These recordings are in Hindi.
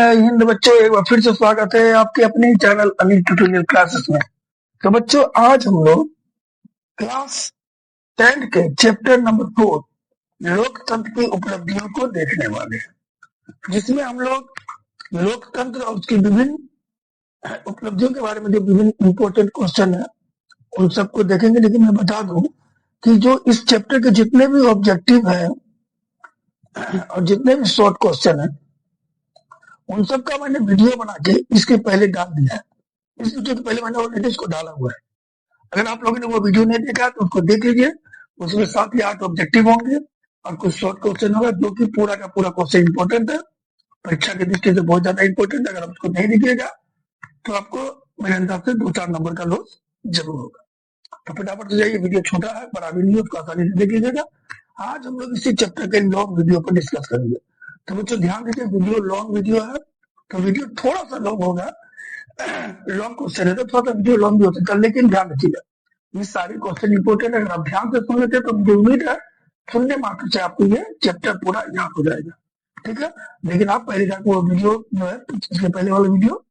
हिंद बच्चों, एक बार फिर से स्वागत है आपके अपने चैनल अनिल ट्यूटोरियल क्लासेस में। तो बच्चों, आज हम लोग क्लास 10 के चैप्टर नंबर 4 लोकतंत्र की उपलब्धियों को देखने वाले हैं, जिसमें हम लोग लोकतंत्र और उसकी विभिन्न उपलब्धियों के बारे में जो विभिन्न इंपॉर्टेंट क्वेश्चन है उन सबको देखेंगे। लेकिन मैं बता दूं कि जो इस चैप्टर के जितने भी ऑब्जेक्टिव है और जितने भी शॉर्ट क्वेश्चन है उन सब का मैंने वीडियो बना के इसके पहले डाल दिया है। इस वीडियो के पहले मैंने ऑलरेडी इसको डाला हुआ है। अगर आप लोगों ने वो वीडियो नहीं देखा तो उसको देख लीजिए। उसमें 7 या 8 ऑब्जेक्टिव होंगे और कुछ शॉर्ट क्वेश्चन होगा, जो कि पूरा का पूरा क्वेश्चन इंपॉर्टेंट है, परीक्षा की दृष्टि से बहुत ज्यादा इंपॉर्टेंट है। अगर आप उसको नहीं देखिएगा तो आपको मेरे हिसाब से 2-4 नंबर का लॉस जरूर होगा। तो फटाफट से जाइए, वीडियो छोटा है बड़ा भी नहीं है, उसको आसानी से देख लीजिएगा। आज हम लोग इसी चैप्टर के लॉन्ग वीडियो पर डिस्कस करेंगे। तो बच्चों ध्यान दीजिए, वीडियो लॉन्ग वीडियो है तो वीडियो थोड़ा सा लॉन्ग होगा। लॉन्ग क्वेश्चन है तो थोड़ा सा वीडियो लॉन्ग भी हो सकता है, लेकिन ध्यान रखिएगा ये सारे क्वेश्चन इंपोर्टेंट है। अगर आप ध्यान से सुन लेते तो मुझे उम्मीद है सुनने मात्र से आपको ये चैप्टर पूरा याद हो जाएगा, ठीक है। लेकिन आप पहले जाकर वो वीडियो जो है, इसके पहले वाला वीडियो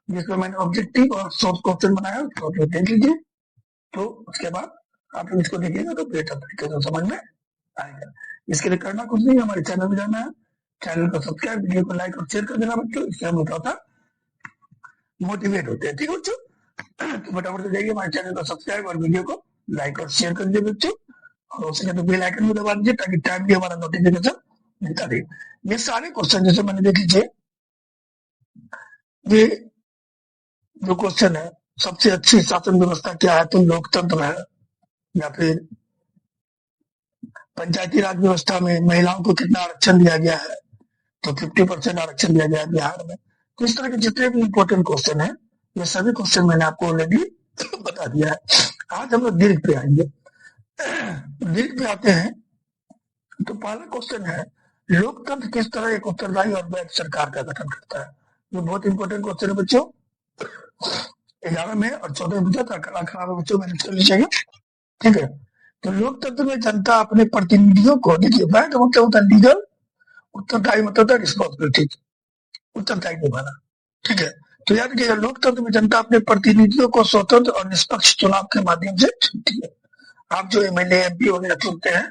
जिसमें मैंने ऑब्जेक्टिव और शॉर्ट क्वेश्चन बनाया उसको आप लोग देख लीजिए। तो उसके बाद आप लोग इसको देखिएगा तो बेहतर तरीके से समझ में आएगा। इसके लिए करना कुछ नहीं, हमारे चैनल में जाना है, चैनल को सब्सक्राइब, वीडियो को लाइक और शेयर कर देना बच्चों। इससे हम थोड़ा मोटिवेट होते हैं, ठीक है बच्चों। तो फटाफट से जाइए, हमारे चैनल को सब्सक्राइब और वीडियो को लाइक और शेयर कर दीजिए बच्चों। और उसके बाद बेल आइकन को दबा दीजिए ताकि टाइम भी हमारा नोटिफिकेशन मिलता रहे। ये सारे क्वेश्चन जैसे मैंने देख लीजिए, ये जो क्वेश्चन है, सबसे अच्छी शासन व्यवस्था क्या है, तो लोकतंत्र है, या फिर पंचायती राज व्यवस्था में महिलाओं को कितना आरक्षण दिया गया है, तो 50% आरक्षण दिया गया है बिहार में। तो इस तरह के जितने भी इंपॉर्टेंट क्वेश्चन है, ये सभी क्वेश्चन मैंने आपको ऑलरेडी बता दिया है। आज हम लोग दीर्घ पे आएंगे। दीर्घ पे आते हैं तो पहला क्वेश्चन है, लोकतंत्र किस तरह एक उत्तरदायी और वैध सरकार का गठन करता है। ये बहुत इंपॉर्टेंट क्वेश्चन है बच्चों। 11 में और 14 में पूछा था, कला खराब है बच्चों, मैंने कर लीजिएगा, ठीक है। तो लोकतंत्र में जनता अपने प्रतिनिधियों को, देखिए वैध मतलब होता है लीगल, उत्तरदायी मतलब होता है रिस्पॉन्सिबिलिटी, उत्तरदायी निभाना, ठीक है। तो याद रखिएगा, लोकतंत्र में जनता अपने प्रतिनिधियों को स्वतंत्र और निष्पक्ष चुनाव के माध्यम से चुनती है। आप जो एमएलए एमपी वगैरह चुनते हैं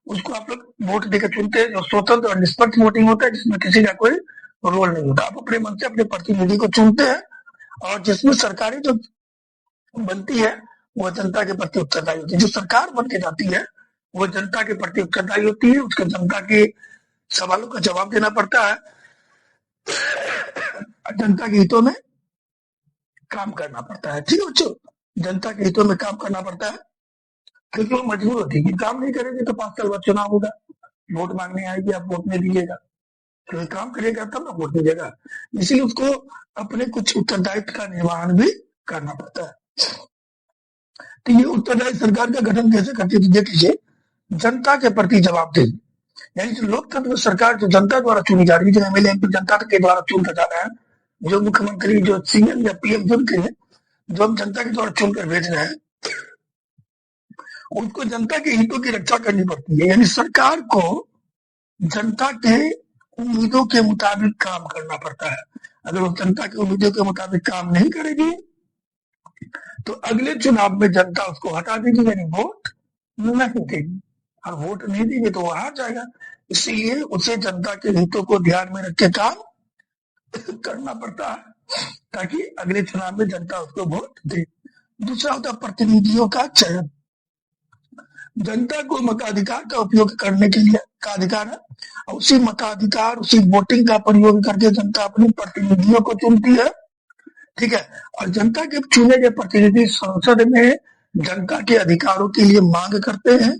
उसको आप लोग वोट देकर चुनते हैं, जो स्वतंत्र और निष्पक्ष वोटिंग होता है, जिसमें किसी का कोई रोल नहीं होता। आप अपने मन से अपने प्रतिनिधि को चुनते हैं और जिसमें सरकारी जो बनती है वो जनता के प्रति उत्तरदायी होती है। जो सरकार बन के जाती है वो जनता के प्रति उत्तरदायी होती है, उसके जनता के सवालों का जवाब देना पड़ता है, जनता के हितों में काम करना पड़ता है, ठीक है बच्चों। जनता के हितों में काम करना पड़ता है क्योंकि वो मजबूर होती है कि काम नहीं करेंगे तो 5 साल बाद चुनाव होगा, वोट मांगने आएगी, आप वोट नहीं दीजिएगा, तो काम करेगा तब ना वोट दीजिएगा। इसीलिए उसको अपने कुछ उत्तरदायित्व का निर्वहन भी करना पड़ता है। तो ये उत्तरदायी सरकार का गठन कैसे करती है, तो देख लीजिए, जनता के प्रति जवाबदेही, यानी जो लोकतंत्र में सरकार जो जनता द्वारा चुनी जा रही है, जो एमएलए एमपी जनता के द्वारा चुनकर जा रहा है, जो मुख्यमंत्री जो सीएम या पीएम चुन के जो हम जनता के द्वारा चुनकर भेज रहे हैं, उनको जनता के हितों की रक्षा करनी पड़ती है। यानी सरकार को जनता के उम्मीदों के मुताबिक काम करना पड़ता है। अगर वो जनता की उम्मीदों के मुताबिक काम नहीं करेगी तो अगले चुनाव में जनता उसको हटा देगी, यानी वोट नहीं देगी, और वोट नहीं देगी तो वो हार जाएगा। इसीलिए उसे जनता के हितों को ध्यान में रख के काम करना पड़ता है ताकि अगले चुनाव में जनता उसको वोट दे। दूसरा होता है प्रतिनिधियों का चयन। जनता को मताधिकार का उपयोग करने के लिए का अधिकार है, और उसी मताधिकार, उसी वोटिंग का प्रयोग करके जनता अपने प्रतिनिधियों को चुनती है, ठीक है। और जनता के चुने गए प्रतिनिधि संसद में जनता के अधिकारों के लिए मांग करते हैं,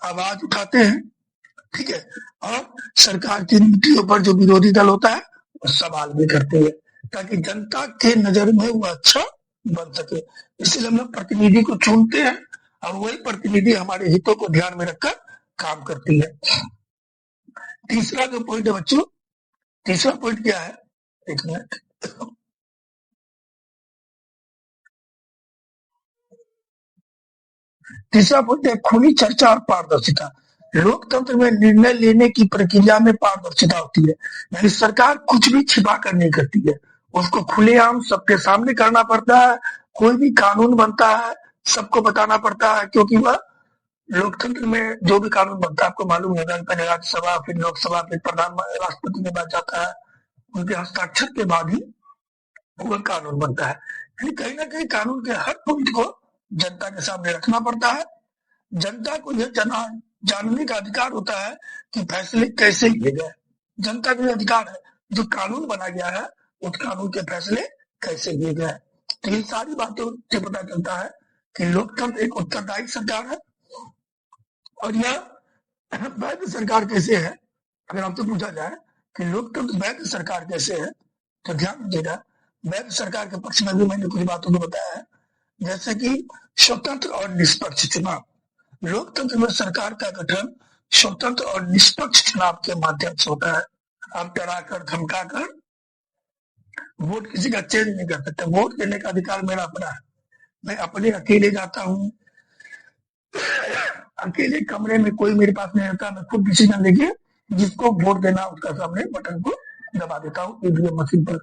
आवाज उठाते हैं, ठीक है। और सरकार की नीतियों पर जो विरोधी दल होता है वो सवाल भी करते हैं ताकि जनता के नजर में वो अच्छा बन सके। इसलिए हम लोग प्रतिनिधि को चुनते हैं और वही प्रतिनिधि हमारे हितों को ध्यान में रखकर काम करती है। तीसरा जो पॉइंट है बच्चों, तीसरा पॉइंट क्या है, एक मिनट, तीसरा पॉइंट है खुली चर्चा और पारदर्शिता। लोकतंत्र में निर्णय लेने की प्रक्रिया में पारदर्शिता होती है, यानी सरकार कुछ भी छिपा कर नहीं करती है, उसको खुलेआम सबके सामने करना पड़ता है। कोई भी कानून बनता है सबको बताना पड़ता है, क्योंकि वह लोकतंत्र में जो भी कानून बनता है आपको मालूम होगा, पहले राज्यसभा, फिर लोकसभा, फिर प्रधानमंत्री, राष्ट्रपति के पास जाता है, उनके हस्ताक्षर के बाद ही वह कानून बनता है। यानी कहीं ना कहीं कानून के हर पॉइंट को जनता के सामने रखना पड़ता है। जनता को यह जानने का अधिकार होता है कि फैसले कैसे लिए गए। जनता का अधिकार है जो कानून बना गया है उस कानून के फैसले कैसे लिए गए। तो ये सारी बातों से पता चलता है कि लोकतंत्र एक उत्तरदायी सरकार है। और यह वैध सरकार कैसे है, अगर आपसे पूछा जाए कि लोकतंत्र वैध सरकार कैसे है, तो ध्यान दीजिएगा, वैध सरकार के पक्ष में भी मैंने कुछ बातों को बताया है, जैसे कि स्वतंत्र और निष्पक्ष चुनाव। लोकतंत्र में सरकार का गठन स्वतंत्र और निष्पक्ष चुनाव के माध्यम से होता है। आप डराकर धमकाकर वोट किसी का चेंज नहीं कर सकते। वोट देने का अधिकार मेरा अपना है। मैं अपने अकेले जाता हूँ, अकेले कमरे में कोई मेरे पास नहीं रहता, मैं खुद डिसीजन लेके जिसको वोट देना उसका सामने बटन को दबा देता हूँ ईवीएम मशीन पर।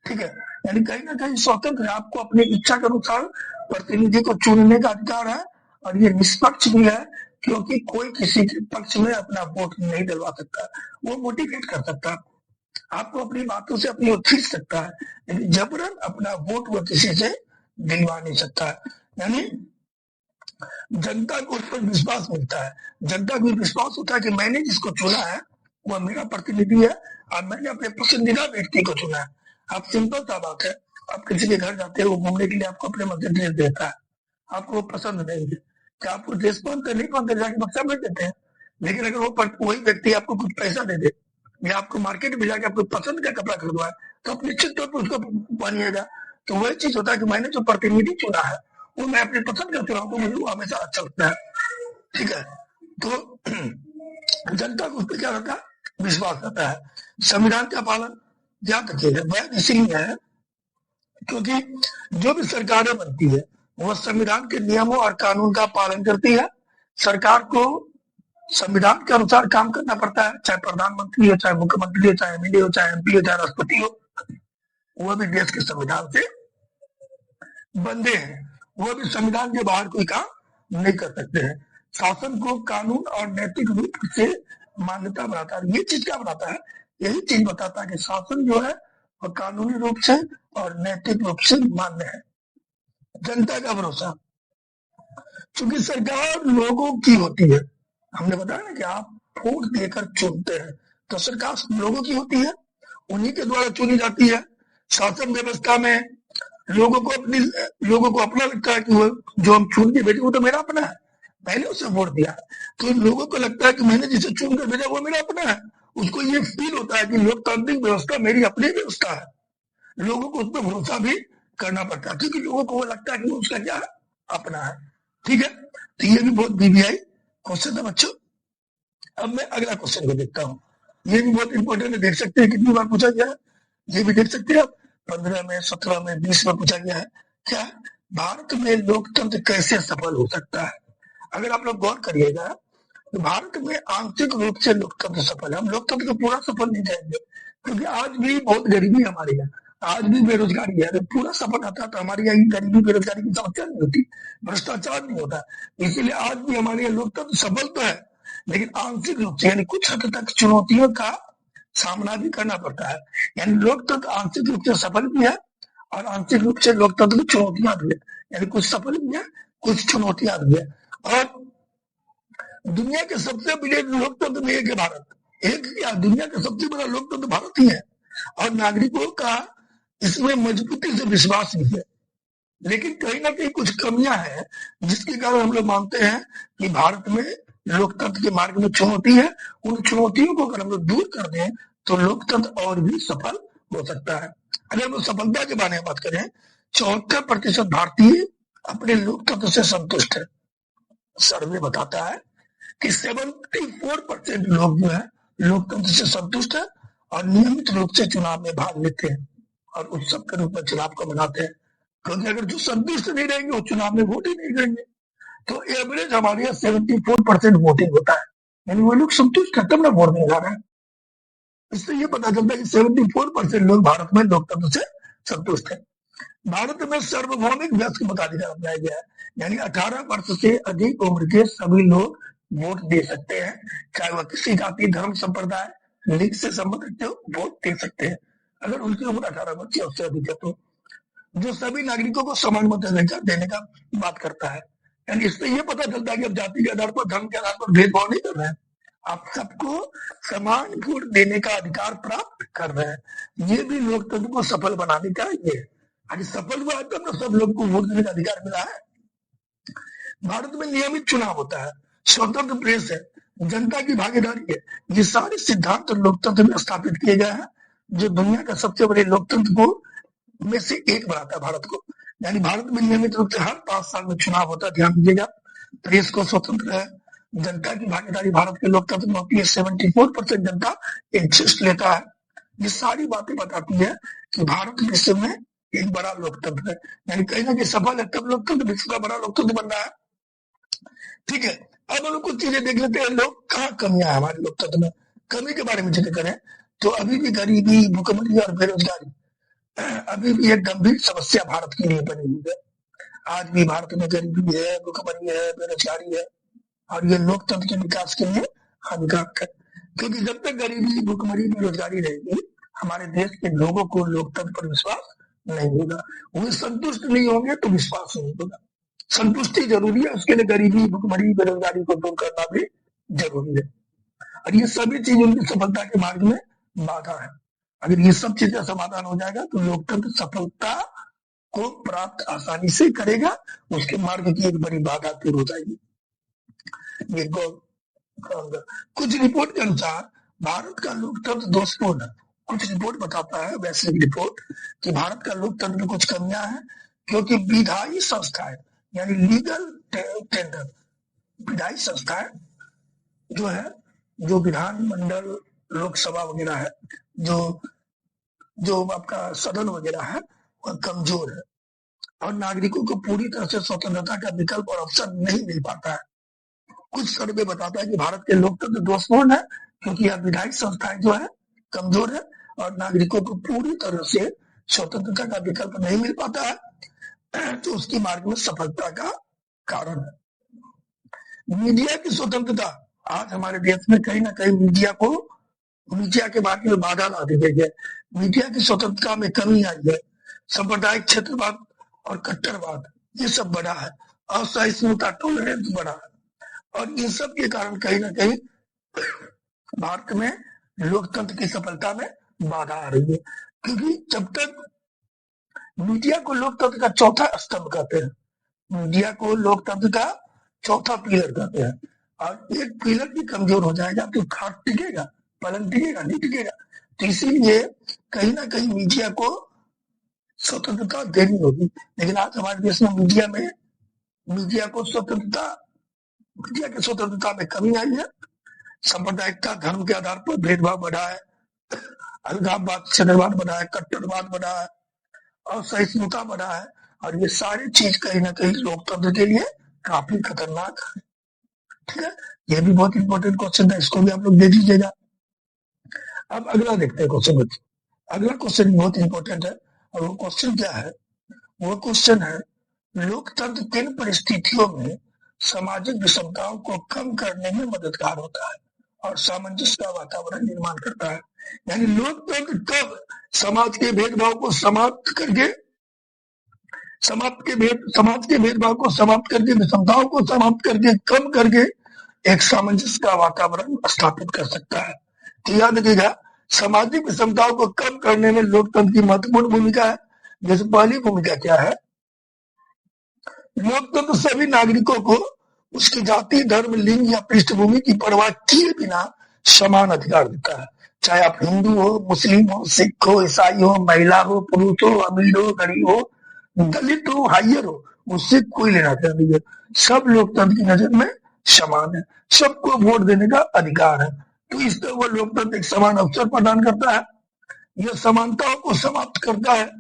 ठीक है, यानी कहीं ना कहीं स्वतंत्र है, आपको अपनी इच्छा के अनुसार प्रतिनिधि को चुनने का अधिकार है। और ये निष्पक्ष भी है, क्योंकि कोई किसी के पक्ष में अपना वोट नहीं डलवा सकता, वो मोटिवेट कर सकता है, आपको अपनी बातों से अपनी ओर खींच सकता है, लेकिन जबरन अपना वोट वो किसी से दिलवा नहीं सकता है। यानी जनता को उस पर विश्वास मिलता है, जनता को विश्वास होता है कि मैंने जिसको चुना है वह मेरा प्रतिनिधि है और मैंने अपने पसंदीदा व्यक्ति को चुना है। आप सिंपल सा बात है, आप किसी के घर जाते हो घूमने के लिए, आपको अपने मन से ड्रेस देता है, आपको वो पसंद नहीं है, क्या आपको ड्रेस पहनते नहीं पहनते जाके बक्सा भेज देते हैं। लेकिन अगर वही व्यक्ति आपको कुछ पैसा दे दे या आपको मार्केट में जाके आपको पसंद का कपड़ा खरीदवाए, तो आप निश्चित तौर पर उसको पहनिएगा। तो वही चीज होता है कि मैंने जो प्रतिनिधि चुना है वो मैं अपनी पसंद का चुना हूं, तो मुझे वो हमेशा अच्छा लगता है। ठीक है, तो जनता को उस पर क्या रहता है, विश्वास रहता है। संविधान का पालन याद रखिएगा, वैध इसलिए है क्योंकि जो भी सरकारें बनती है वह संविधान के नियमों और कानून का पालन करती है। सरकार को संविधान के अनुसार काम करना पड़ता है, चाहे प्रधानमंत्री हो, चाहे मुख्यमंत्री हो, चाहे एमएलए हो, चाहे एमपी हो, चाहे राष्ट्रपति हो, वह भी देश के संविधान से बंधे हैं, वह भी संविधान के बाहर कोई काम नहीं कर सकते हैं। शासन को कानून और नैतिक रूप से मान्यता बनाता है। ये चीज क्या बताता है, यही चीज बताता है कि शासन जो है वह कानूनी रूप से और नैतिक रूप से मान्य है। जनता का भरोसा, क्योंकि सरकार लोगों की होती है, हमने बताया ना कि आप वोट देकर चुनते हैं, तो सरकार लोगों की होती है, उन्हीं के द्वारा चुनी जाती है। शासन व्यवस्था में लोगों को अपना लगता है कि वो जो हम चुन के भेजे वो तो मेरा अपना है, मैंने उसे वोट दिया। तो लोगों को लगता है कि मैंने जिसे चुन कर भेजा वो मेरा अपना है, उसको ये फील होता है कि लोकतांत्रिक व्यवस्था मेरी अपनी व्यवस्था है। लोगों को उस पर भरोसा भी करना पड़ता है, क्योंकि लोगों को वो लगता है कि वो उसका क्या अपना है। ठीक है, तो ये भी बहुत बीबीआई क्वेश्चन है बच्चों। अब मैं अगला क्वेश्चन को देखता हूँ, ये भी बहुत इंपॉर्टेंट है, देख सकते हैं कितनी बार पूछा गया है, ये भी देख सकते हैं आप, 15 में, 17 में, 20 में पूछा गया है। क्या भारत में लोकतंत्र कैसे सफल हो सकता है? अगर आप लोग गौर करिएगा तो भारत में आंशिक रूप से लोकतंत्र सफल है। हम लोकतंत्र को पूरा सफल नहीं जाएंगे, क्योंकि आज भी बहुत गरीबी है हमारे यहाँ, आज भी बेरोजगारी है। अगर पूरा सफल आता तो हमारे यहाँ गरीबी बेरोजगारी की समस्या नहीं होती, भ्रष्टाचार नहीं होता। इसीलिए आज भी हमारे यहाँ लोकतंत्र सफल तो है, लेकिन आंशिक रूप से, यानी कुछ हद तक चुनौतियों का सामना भी करना पड़ता है। यानी लोकतंत्र आंशिक रूप से सफल भी है और आंशिक रूप से लोकतंत्र की चुनौतियां भी है, यानी कुछ सफल भी है, कुछ चुनौतियां भी है। और दुनिया के सबसे बड़े लोकतंत्र में एक है भारत, एक क्या, दुनिया का सबसे बड़ा लोकतंत्र भारत ही है, और नागरिकों का इसमें मजबूती से विश्वास भी है। लेकिन कहीं ना कहीं कुछ कमियां हैं, जिसके कारण हम लोग मानते हैं कि भारत में लोकतंत्र के मार्ग में चुनौती है। उन चुनौतियों को अगर हम लोग दूर कर दें तो लोकतंत्र और भी सफल हो सकता है। अगर हम लोग सफलता के बारे में बात करें, 74% भारतीय अपने लोकतंत्र से संतुष्ट है। सर्वे बताता है कि 74% लोग जो है लोकतंत्र से संतुष्ट है और नियमित रूप से चुनाव में भाग लेते हैं और उत्सव के रूप में चुनाव को मनाते हैं। क्योंकि अगर जो संतुष्ट नहीं रहेंगे वो चुनाव में वोट ही नहीं करेंगे। तो एवरेज हमारे यहाँ 74% वोटिंग होता है, यानी वो लोग संतुष्ट है तब ना वोट देने जा रहे हैं। इससे ये पता चलता है कि 74% लोग भारत में लोकतंत्र से संतुष्ट है। भारत में सार्वभौमिक वयस्क मताधिकार अपनाया गया है, यानी 18 वर्ष से अधिक उम्र के सभी लोग वोट दे सकते हैं, चाहे वह किसी जाति, धर्म, संप्रदाय, लिंग से संबंधित हो, वोट दे सकते हैं अगर उनकी उम्र 18 वर्ष या उससे अधिक है तो, जो सभी नागरिकों को समान मताधिकार देने का बात करता है। यानी इससे ये पता चलता है कि अब जाति के आधार पर, धर्म के आधार पर भेदभाव नहीं कर रहे हैं, आप सबको समान वोट देने का अधिकार प्राप्त कर रहे हैं। ये भी लोकतंत्र को सफल बनाने का ये है। आज सफल हुआ है तब ना सब लोग को वोट देने का अधिकार मिला है। भारत में नियमित चुनाव होता है, स्वतंत्र प्रेस है, जनता की भागीदारी है। ये सारे सिद्धांत लोकतंत्र में स्थापित किए गए हैं, जो दुनिया का सबसे बड़े लोकतंत्र को में से एक बनाता है भारत को। यानी भारत में नियमित रूप से हर 5 साल में चुनाव होता है, ध्यान दीजिएगा। प्रेस को स्वतंत्र है, जनता की भागीदारी भारत के लोकतंत्र में होती है, 74% जनता इंटरेस्ट लेता है। ये सारी बातें बताती है कि भारत विश्व में एक बड़ा लोकतंत्र है, यानी कहीं ना कहीं सफल है तब लोकतंत्र विश्व का बड़ा लोकतंत्र बन रहा है। ठीक है, अब हम लोग कुछ चीजें देख लेते हैं, लोग कहाँ कमियां है हमारे लोकतंत्र में। कमी के बारे में जिक्र करें तो अभी भी गरीबी, भूखमरी और बेरोजगारी अभी भी एक गंभीर समस्या भारत के लिए बनी हुई है। आज भी भारत में गरीबी है, भूखमरी है, बेरोजगारी है, और ये लोकतंत्र के विकास के लिए हानिकारक है। क्योंकि जब तक गरीबी, भूखमरी, बेरोजगारी रहेगी, हमारे देश के लोगों को लोकतंत्र पर विश्वास नहीं होगा। वो संतुष्ट नहीं होंगे तो विश्वास नहीं होगा। संतुष्टि जरूरी है, उसके लिए गरीबी, भूखमरी, बेरोजगारी को दूर करना भी जरूरी है, और ये सभी चीज उनकी सफलता के मार्ग में बाधा है। अगर ये सब चीजें समाधान हो जाएगा तो लोकतंत्र सफलता को प्राप्त आसानी से करेगा, उसके मार्ग की एक बड़ी बाधा दूर हो जाएगी। कुछ रिपोर्ट के अनुसार भारत का लोकतंत्र दोषपूर्ण है। कुछ रिपोर्ट बताता है, वैश्विक रिपोर्ट, कि भारत का लोकतंत्र में कुछ कमियां हैं, क्योंकि विधायी संस्थाएं यानी लीगल टेंडर, विधायी संस्थाएं जो है, जो विधानमंडल, लोकसभा वगैरह है, जो जो आपका सदन वगैरह है, वह कमजोर है, और नागरिकों को पूरी तरह से स्वतंत्रता का विकल्प और अवसर नहीं मिल पाता है। कुछ सर्वे बताता है कि भारत के लोकतंत्र दोषपूर्ण है, क्योंकि यह विधायी संस्थाएं जो है कमजोर है, और नागरिकों को पूरी तरह से स्वतंत्रता का विकल्प नहीं मिल पाता है, तो उसकी मार्ग में सफलता का कारण है। मीडिया की स्वतंत्रता, आज हमारे देश में कहीं ना कहीं मीडिया के मार्ग में बाधा ला दी गई है। मीडिया की स्वतंत्रता में कमी आई है, सांप्रदायिक क्षेत्रवाद और कट्टरवाद ये सब बढ़ा है, असहिष्णुता, टॉलरेंस बढ़ा है, और इन सब के कारण कहीं ना कहीं भारत में लोकतंत्र की सफलता में बाधा आ रही है। क्योंकि जब तक मीडिया को लोकतंत्र का चौथा स्तंभ कहते हैं, मीडिया को लोकतंत्र का चौथा पिलर कहते हैं, और एक पिलर भी कमजोर हो जाएगा तो खाट टिकेगा, पलंग टिकेगा, नहीं टिकेगा। तो इसीलिए कहीं ना कहीं मीडिया को स्वतंत्रता देनी होगी। लेकिन आज हमारे देश में मीडिया की स्वतंत्रता में कमी आई है। सांप्रदायिकता, धर्म के आधार पर भेदभाव बढ़ा है, अलगाववाद, क्षेत्रवाद बढ़ा है, कट्टरवाद बढ़ा है, असहिष्णुता बढ़ा है, और ये सारी चीज कहीं ना कहीं लोकतंत्र के लिए काफी खतरनाक है। ठीक है, ये भी बहुत इंपॉर्टेंट क्वेश्चन है, इसको भी आप लोग देख लीजिएगा। अब अगला देखते हैं क्वेश्चन बच्चे। अगला क्वेश्चन बहुत इंपॉर्टेंट है, और वो क्वेश्चन क्या है? वो क्वेश्चन है, लोकतंत्र किन परिस्थितियों में सामाजिक विषमताओं को कम करने में मददगार होता है और सामंजस्य का वातावरण निर्माण करता है। यानी लोकतंत्र कब समाज के भेदभाव को समाप्त करके, विषमताओं को समाप्त करके, कम करके एक सामंजस्य का वातावरण स्थापित कर सकता है। तो याद रखिएगा, सामाजिक विषमताओं को कम करने में लोकतंत्र की महत्वपूर्ण भूमिका है। जैसे पहली भूमिका क्या है? लोकतंत्र सभी नागरिकों को उसकी जाति, धर्म, लिंग या पृष्ठभूमि की परवाह किए बिना समान अधिकार देता है। चाहे आप हिंदू हो, मुस्लिम हो, सिख हो, ईसाई हो, महिला हो, पुरुष हो, अमीर हो, गरीब हो, दलित हो, हाइयर हो, उससे कोई लेना देना नहीं है। सब लोकतंत्र की नजर में समान है, सबको वोट देने का अधिकार है। तो इस तरह वह लोकतंत्र एक समान अवसर प्रदान करता है, यह समानताओं को समाप्त करता है,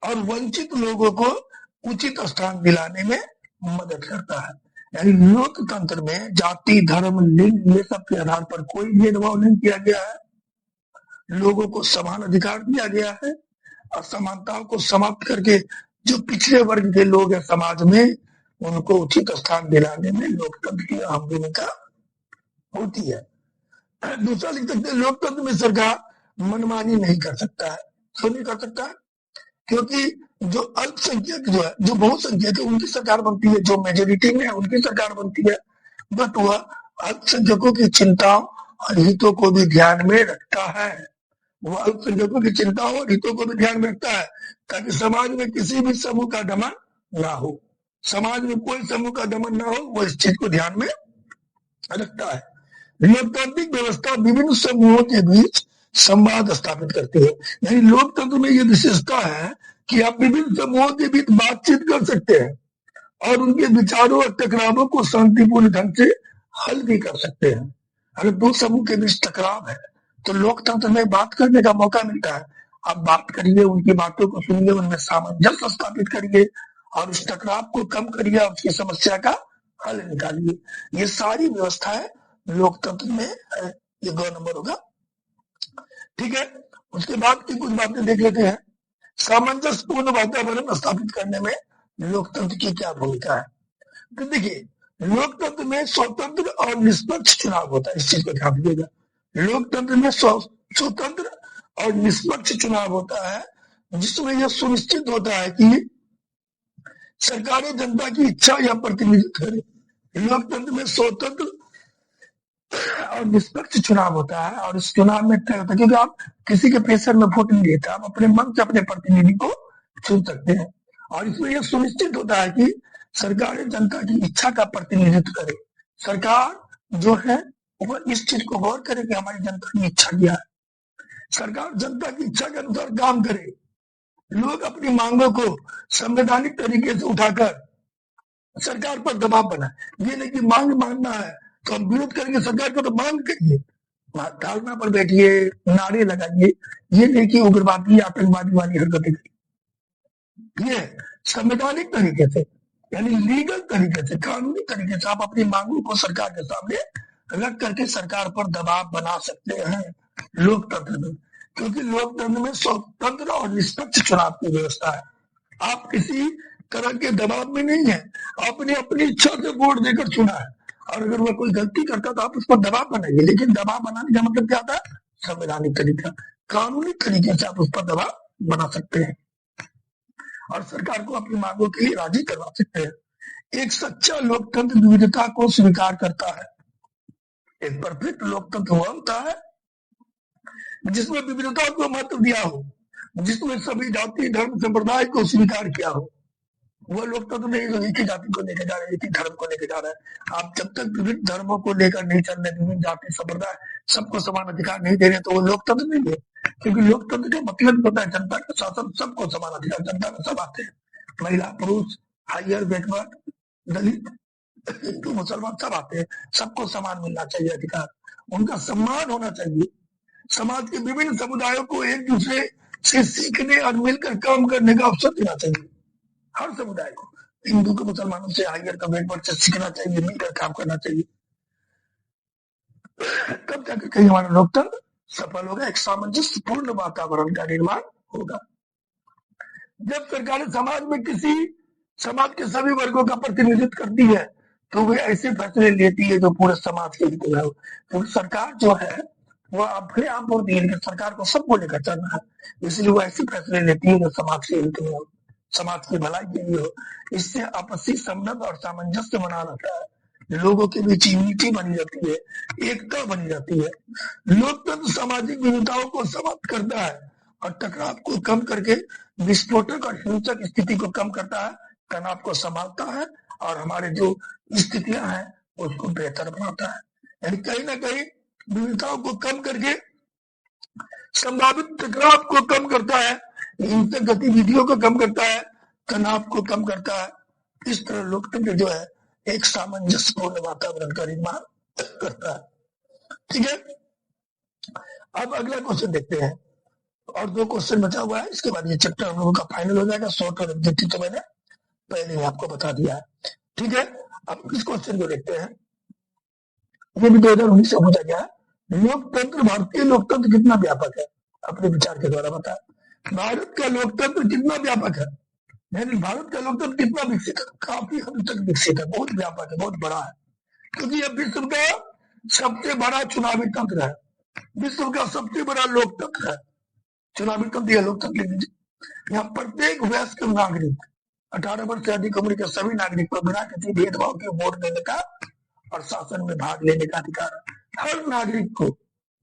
और वंचित लोगों को उचित स्थान दिलाने में मदद करता है। यानी लोकतंत्र में जाति, धर्म, लिंग ये सब के आधार पर कोई भेदभाव नहीं किया गया है। लोगों को समान अधिकार दिया गया है। असमानताओं को समाप्त करके जो पिछड़े वर्ग के लोग हैं समाज में, उनको उचित स्थान दिलाने में लोकतंत्र की अहम भूमिका होती है। दूसरा लिख सकते हैं, लोकतंत्र में सरकार मनमानी नहीं कर सकता है। क्यों नहीं कर सकता है? क्योंकि जो अल्पसंख्यक जो है, जो बहुसंख्यक है, उनकी सरकार बनती है, जो मेजोरिटी में है उनकी सरकार बनती है। बट वह अल्पसंख्यकों की चिंताओं और हितों को भी ध्यान में रखता है। वो अल्पसंख्यकों की चिंताओं और हितों को भी ध्यान में रखता है, ताकि समाज में किसी भी समूह का दमन ना हो। समाज में कोई समूह का दमन ना हो, वो इस चीज को ध्यान में रखता है। लोकतांत्रिक व्यवस्था विभिन्न समूहों के बीच संवाद स्थापित करती है। यानी लोकतंत्र में ये विशेषता है कि आप विभिन्न समूहों के बीच बातचीत कर सकते हैं और उनके विचारों और टकरावों को शांतिपूर्ण ढंग से हल भी कर सकते हैं। अगर दो समूह के बीच टकराव है तो लोकतंत्र में बात करने का मौका मिलता है। आप बात करिए, उनकी बातों को सुनिए, उनमें सामंजस्य स्थापित करिए और उस टकराव को कम करिए और उसकी समस्या का हल निकालिए। ये सारी व्यवस्थाएं लोकतंत्र में है। ये 2 नंबर होगा। ठीक है, उसके बाद की कुछ बातें देख लेते हैं। सामंजस्यपूर्ण वातावरण स्थापित करने में लोकतंत्र की क्या भूमिका है? तो देखिए, लोकतंत्र में स्वतंत्र और निष्पक्ष चुनाव होता है। इस चीज को ध्यान दीजिएगा। लोकतंत्र में स्वतंत्र और निष्पक्ष चुनाव होता है, जिसमें यह सुनिश्चित होता है कि सरकारें जनता की इच्छा या प्रतिनिधित्व करें। लोकतंत्र में स्वतंत्र और निष्पक्ष चुनाव होता है और इस चुनाव में तय होता है, क्योंकि आप किसी के प्रेशर में वोट नहीं देते, आप अपने मन से अपने प्रतिनिधि को चुन सकते हैं। और इसमें यह सुनिश्चित होता है कि सरकारें जनता की इच्छा का प्रतिनिधित्व करे। सरकार जो है वह इस चीज को गौर करे कि हमारी जनता की इच्छा क्या है। सरकार जनता की इच्छा के अनुसार काम करे। लोग अपनी मांगों को संवैधानिक तरीके से उठाकर सरकार पर दबाव बनाए। ये नहीं कि मांग मानना है तो हम विरोध करेंगे सरकार को, तो मांग करिए, धारणा पर बैठिए, नारे लगाइए। ये नहीं कि उग्रवादी आतंकवादी वाली हरकतें करिए। ये संवैधानिक तरीके से, यानी लीगल तरीके से, कानूनी तरीके से आप अपनी मांगों को सरकार के सामने रख करके सरकार पर दबाव बना सकते हैं लोकतंत्र में। क्योंकि लोकतंत्र में स्वतंत्र और निष्पक्ष चुनाव की व्यवस्था है। आप किसी तरह के दबाव में नहीं है, आपने अपनी इच्छा से वोट देकर चुना है और अगर वह कोई गलती करता तो आप उस पर दबाव बनाइए। लेकिन दबाव बनाने का मतलब क्या होता है? संवैधानिक तरीका, कानूनी तरीके से आप उस पर दबाव बना सकते हैं और सरकार को अपनी मांगों के लिए राजी करवा सकते हैं। एक सच्चा लोकतंत्र विविधता को स्वीकार करता है। एक परफेक्ट लोकतंत्र वह होता है जिसमें विविधता को महत्व दिया हो, जिसमें सभी जाति, धर्म, संप्रदाय को स्वीकार किया हो। वह लोकतंत्र नहीं जो एक ही जाति को लेकर जा रहे हैं, एक ही धर्म को लेकर जा रहा है। आप जब तक विभिन्न धर्मों को लेकर नहीं चल रहे, विभिन्न जाति, संप्रदाय, सबको समान अधिकार नहीं दे रहे, तो वो लोकतंत्र नहीं है। क्योंकि लोकतंत्र का मतलब होता है जनता का शासन, सबको समान अधिकार। जनता में सब आते हैं, महिला, पुरुष, हायर, बैकवर्ड, दलित, हिंदू, मुसलमान, सब आते हैं। सबको समान मिलना चाहिए अधिकार, उनका सम्मान होना चाहिए। समाज के विभिन्न समुदायों को एक दूसरे से सीखने और मिलकर काम करने का अवसर देना चाहिए। हर समुदाय को, हिंदू को मुसलमानों से, हायर का बैकवर्ड से सीखना चाहिए, मिलकर काम करना चाहिए। तब जाकर कहीं हमारा लोकतंत्र सफल होगा, एक सामंजस्यपूर्ण वातावरण का निर्माण होगा। जब सरकारें समाज के सभी वर्गों का प्रतिनिधित्व करती है तो वे ऐसे फैसले लेती है जो पूरे समाज के हित में हो। तो सरकार जो है वह अपने आप बोलती है कि सरकार को सबको लेकर चलना है, इसलिए वो ऐसे फैसले लेती है जो समाज के हित में हो, समाज की भलाई के लिए हो। इससे आपसी संबंध और सामंजस्य बना रहता है, लोगों के बीच यूनिटी बनी रहती है, एकता बनी रहती है। लोकतंत्र सामाजिक विविधताओं को समाप्त करता है और टकराव को कम करके विस्फोटक और हिंसक स्थिति को कम करता है, तनाव को संभालता है और हमारे जो स्थितियां हैं उसको बेहतर बनाता है। यानी कहीं ना कहीं विविधताओं को कम करके संभावित टकराव को कम करता है, हिंसक गतिविधियों को कम करता है, तनाव को कम करता है। इस तरह लोकतंत्र जो है एक सामंजस्यपूर्ण वातावरण का निर्माण करता है। ठीक है, अब अगला क्वेश्चन देखते हैं और 2 क्वेश्चन बचा हुआ है, इसके बाद ये चैप्टर हम लोगों का फाइनल हो जाएगा। शॉर्ट और ऑब्जेक्टिव तो मैंने पहले ही आपको बता दिया है। ठीक है, अब इस क्वेश्चन को देखते हैं। ये भी 2019 से पूछा गया है। लोकतंत्र, भारतीय लोकतंत्र कितना व्यापक है? अपने विचार के द्वारा बताएं। भारत का लोकतंत्र कितना व्यापक है, यानी भारत का लोकतंत्र कितना विकसित है? काफी हद तक विकसित है, बहुत व्यापक है, बहुत बड़ा है, क्योंकि यह विश्व का सबसे बड़ा चुनावी तंत्र है, विश्व का सबसे बड़ा लोकतंत्र है। चुनावी तंत्र या लोकतंत्र लिख लीजिए। यहाँ प्रत्येक वयस्क नागरिक, 18 वर्ष से अधिक उम्र के सभी नागरिक को बिना किसी भेदभाव के वोट देने का और शासन में भाग लेने का अधिकार है। हर नागरिक को,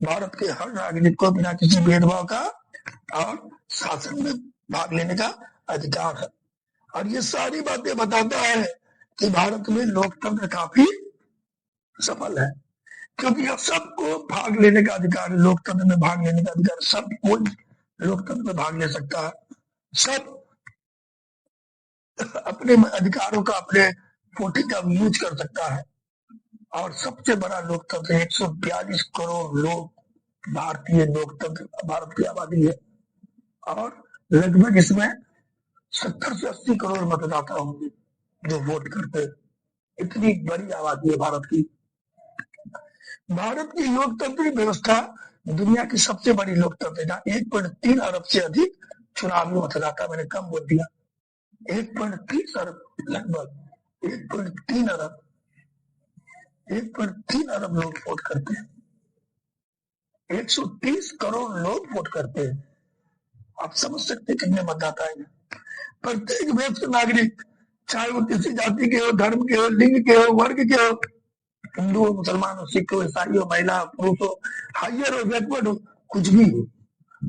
भारत के हर नागरिक को बिना किसी भेदभाव का और शासन में भाग लेने का अधिकार है। और ये सारी बातें बताता है कि भारत में लोकतंत्र काफी सफल है, क्योंकि अब सबको भाग लेने का अधिकार है, लोकतंत्र में भाग लेने का अधिकार, सब कोई लोकतंत्र में भाग ले सकता है, सब अपने अधिकारों का, अपने वोटिंग का यूज कर सकता है। और सबसे बड़ा लोकतंत्र, 142 करोड़ लोग भारतीय लोकतंत्र, भारत की आबादी है, और लगभग इसमें 70 से 80 करोड़ मतदाता होंगे जो वोट करते हैं। इतनी बड़ी आबादी है भारत की। भारत की लोकतंत्र व्यवस्था दुनिया की सबसे बड़ी लोकतंत्र है, जहाँ 1.3 अरब से अधिक चुनावी मतदाता, मैंने कम बोल दिया, 1.30 अरब, लगभग 1.3 अरब, 1.3 अरब लोग वोट करते हैं, 130 करोड़ लोग वोट करते हैं। आप समझ सकते हैं कितने मतदाता हैं। प्रत्येक वयस्क नागरिक, चाहे वो किसी जाति के हो, धर्म के हो, लिंग के हो, वर्ग के हो, हिंदू हो, मुसलमान हो, सिख हो, ईसाई हो, महिला, पुरुष हो, हायर हो, बैकवर्ड हो, कुछ भी हो,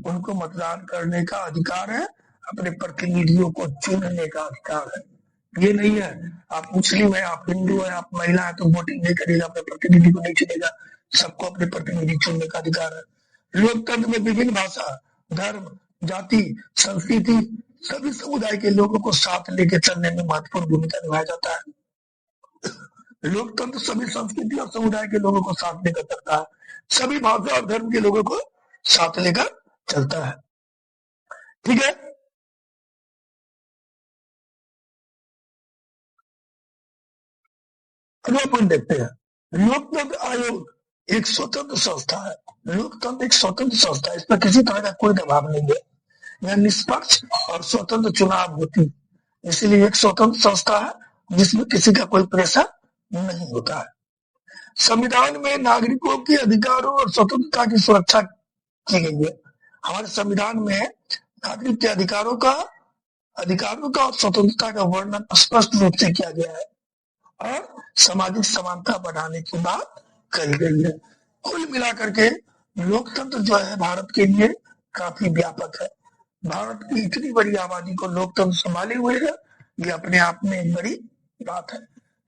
उनको मतदान करने का अधिकार है, अपने प्रतिनिधियों को चुनने का अधिकार है। ये नहीं है आप मुस्लिम है, आप हिंदू है, आप महिला है तो वोटिंग नहीं करेगा, अपने प्रतिनिधि को नहीं चुनेगा। सबको अपने प्रतिनिधि चुनने का अधिकार है। लोकतंत्र में विभिन्न भाषा, धर्म, जाति, संस्कृति, सभी समुदाय के लोगों को साथ लेके चलने में महत्वपूर्ण भूमिका निभाया जाता है। लोकतंत्र सभी संस्कृति और समुदाय के लोगों को साथ लेकर चलता है, सभी भाषा और धर्म के लोगों को साथ लेकर चलता है। ठीक है, अगला पॉइंट देखते हैं। लोकतंत्र आयोग एक स्वतंत्र संस्था है। लोकतंत्र एक स्वतंत्र संस्था है, इसमें किसी तरह का कोई दबाव नहीं है, यह निष्पक्ष और स्वतंत्र चुनाव होती है, इसलिए एक स्वतंत्र संस्था है जिसमें किसी का कोई प्रेशर नहीं होता है। संविधान में नागरिकों के अधिकारों और स्वतंत्रता की सुरक्षा की गई है। हमारे संविधान में नागरिक के अधिकारों का और स्वतंत्रता का वर्णन स्पष्ट रूप से किया गया है, और सामाजिक समानता बढ़ाने की बात कही गई है। कुल मिलाकर के लोकतंत्र जो है भारत के लिए काफी व्यापक है। भारत की इतनी बड़ी आबादी को लोकतंत्र संभाले हुए है, ये अपने आप में एक बड़ी बात है।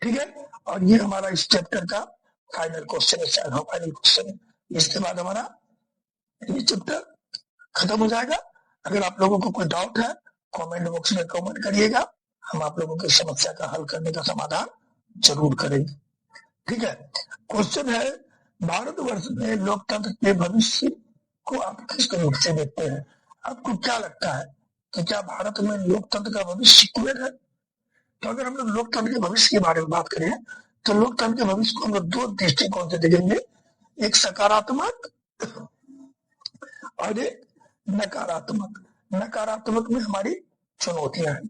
ठीक है, और ये हमारा इस चैप्टर का फाइनल क्वेश्चन है, शायद फाइनल क्वेश्चन है। इसके बाद हमारा ये चैप्टर खत्म हो जाएगा। अगर आप लोगों को कोई डाउट है, कमेंट बॉक्स में कमेंट करिएगा, हम आप लोगों की समस्या का हल करने का समाधान जरूर करेंगे। ठीक है, क्वेश्चन है, भारतवर्ष में लोकतंत्र के भविष्य को आप किस रूप से देखते हैं? आपको क्या लगता है कि क्या भारत में लोकतंत्र का भविष्य सिक्योर है? तो अगर हम लोग लोकतंत्र के भविष्य के बारे में बात करें, तो लोकतंत्र के भविष्य को हम लोग दो दृष्टिकोण से देखेंगे, एक सकारात्मक और एक नकारात्मक। नकारात्मक में हमारी चुनौतियां हैं,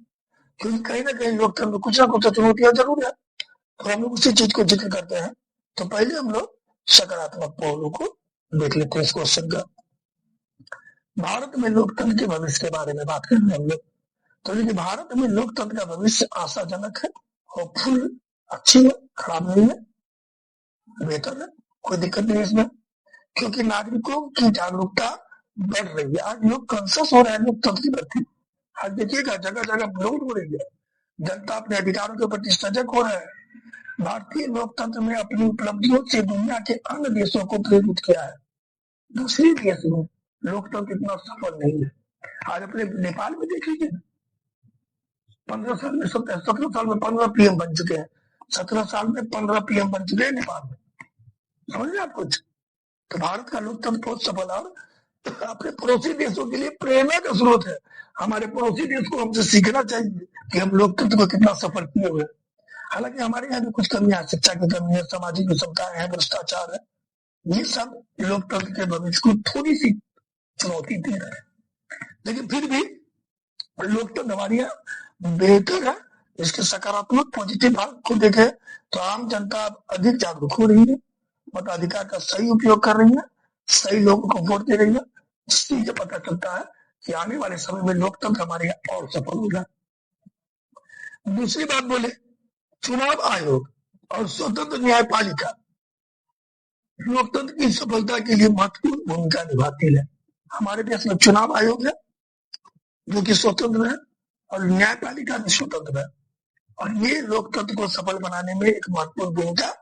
क्योंकि कहीं ना कहीं लोकतंत्र में कुछ ना कुछ चुनौतियां जरूर है, तो हम लोग उसी चीज को जिक्र करते हैं। तो पहले हम लोग सकारात्मक पहलू को देख लेते हैं इस क्वेश्चन का। भारत में लोकतंत्र के भविष्य के बारे में बात करेंगे हम लोग। तो देखिए, भारत में लोकतंत्र का भविष्य आशाजनक है, होपफुल, अच्छी है, खराब नहीं है, बेहतर है, कोई दिक्कत नहीं है इसमें, क्योंकि नागरिकों की जागरूकता बढ़ रही है। आज लोग कॉन्शियस हो रहे हैं लोकतंत्र के प्रति। आज देखिएगा जगह जगह विरोध हो रही है, जनता अपने अधिकारों के प्रति सजग हो रहे हैं। भारतीय लोकतंत्र में अपनी उपलब्धियों से दुनिया के अन्य देशों को प्रेरित किया है। दूसरे देश में लोकतंत्र इतना सफल नहीं है। आज अपने नेपाल में देख लीजिए, 15 साल में 17 साल में 15 पीएम बन चुके हैं, 17 साल में 15 पीएम बन चुके हैं नेपाल में। समझ रहे आप कुछ? तो भारत का लोकतंत्र बहुत सफल है, और अपने पड़ोसी देशों के लिए प्रेरणा का स्रोत है। हमारे पड़ोसी देश को हमसे सीखना चाहिए कि हम लोकतंत्र को कितना सफल किए हुए। हालांकि हमारे यहाँ भी कुछ कमियां हैं, शिक्षा की कमी है, सामाजिक विषमताएं हैं, भ्रष्टाचार है। ये सब लोकतंत्र के भविष्य को थोड़ी सी चुनौती दे रहे हैं, लेकिन फिर भी लोकतंत्र हमारे यहाँ बेहतर है। इसके सकारात्मक पॉजिटिव भाग को देखें तो आम जनता अब अधिक जागरूक हो रही है, मताधिकार का सही उपयोग कर रही है, सही लोगों को वोट दे रही है, जिससे ये पता चलता है कि आने वाले समय में लोकतंत्र हमारे यहाँ और सफल होगा। दूसरी बात बोले, चुनाव आयोग और स्वतंत्र न्यायपालिका लोकतंत्र की सफलता के लिए महत्वपूर्ण भूमिका निभाती है। हमारे देश में चुनाव आयोग है जो कि स्वतंत्र है और न्यायपालिका भी स्वतंत्र है, और ये लोकतंत्र को सफल बनाने में एक महत्वपूर्ण भूमिका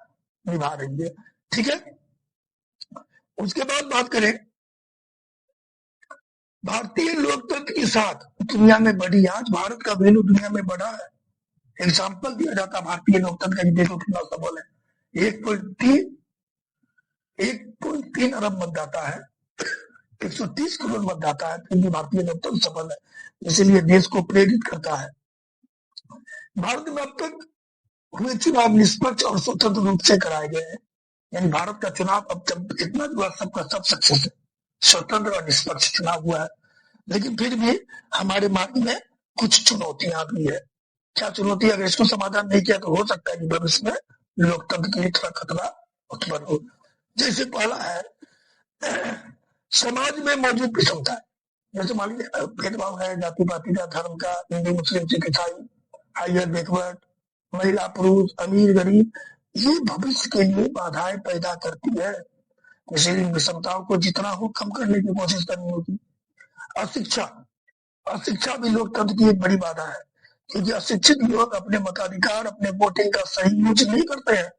निभा रही है। ठीक है, उसके बाद बात करें भारतीय लोकतंत्र के साथ दुनिया में बढ़ी, आज भारत का वैल्यू दुनिया में बढ़ा है। एग्जाम्पल दिया जाता है भारतीय लोकतंत्र का, देखो कितना सबल है। 1.3 अरब मतदाता है, 130 करोड़ मतदाता है, फिर भी भारतीय लोकतंत्र सफल है, इसीलिए देश को प्रेरित करता है। भारत में अब तक हुए चुनाव निष्पक्ष और स्वतंत्र रूप से कराए गए हैं, यानी भारत का चुनाव अब जब इतना हुआ सबका सब सक्सेस है, स्वतंत्र और निष्पक्ष चुनाव हुआ है। लेकिन फिर भी हमारे मार्ग में कुछ चुनौतियां भी है। क्या चुनौती? अगर इसको समाधान नहीं किया तो हो सकता है कि भविष्य में लोकतंत्र के लिए थोड़ा खतरा उत्पन्न हो। जैसे पहला है समाज में मौजूद विषमता है, जैसे मान लीजिए भेदभाव है, जाति पाति का, धर्म का, हिंदू मुस्लिम सिख ईसाई, हायर बैकवर्ड, महिला पुरुष, अमीर गरीब, ये भविष्य के लिए बाधाएं पैदा करती है। इसलिए इन विषमताओं को जितना हो कम करने की कोशिश करनी होगी। अशिक्षा, अशिक्षा भी लोकतंत्र की एक बड़ी बाधा है, क्योंकि अशिक्षित लोग अपने मताधिकार, अपने वोटिंग का सही यूज नहीं करते हैं,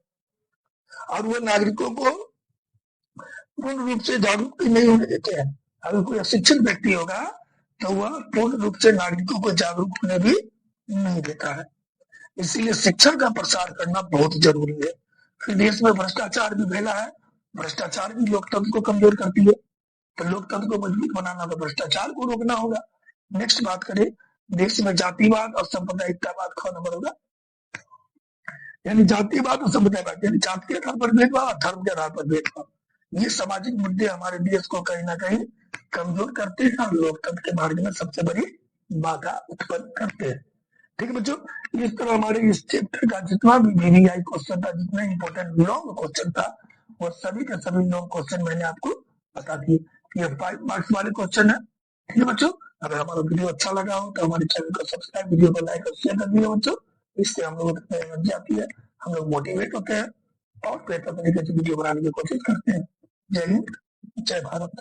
और वो नागरिकों को पूर्ण रूप से जागरूक नहीं होने देते हैं। अगर कोई अशिक्षित व्यक्ति होगा तो वह पूर्ण रूप से नागरिकों को जागरूक होने भी नहीं देता है। इसीलिए शिक्षा का प्रसार करना बहुत जरूरी है। फिर देश में भ्रष्टाचार भी फैला है, भ्रष्टाचार भी लोकतंत्र को कमजोर करती है, तो लोकतंत्र को मजबूत बनाना तो भ्रष्टाचार को रोकना होगा। नेक्स्ट बात करें, देश में जातिवाद और सांप्रदायिकतावाद का नंबर होगा, यानी जातिवाद और संप्रदायवाद, यानी जाति के आधार पर भेदभाव, धर्म के आधार पर भेदभाव, ये सामाजिक मुद्दे हमारे देश को कहीं ना कहीं कमजोर करते हैं और लोकतंत्र के मार्ग में सबसे बड़ी बाधा उत्पन्न करते हैं। ठीक है बच्चों, इस तरह हमारे इस चैप्टर का जितना भी VVI क्वेश्चन था, जितना इंपॉर्टेंट लॉन्ग क्वेश्चन था, वो सभी के सभी लॉन्ग क्वेश्चन मैंने आपको बता दिए। ये 5 मार्क्स वाले क्वेश्चन है। ठीक है बच्चों, अगर हमारा वीडियो अच्छा लगा हो तो हमारे चैनल को सब्सक्राइब, वीडियो को लाइक और शेयर कर दिए बच्चों। इससे हम लोगों को एनर्जी आती है, हम लोग मोटिवेट होते हैं और बेहतर तरीके से वीडियो बनाने की कोशिश करते हैं। जय हिंद, जय भारत।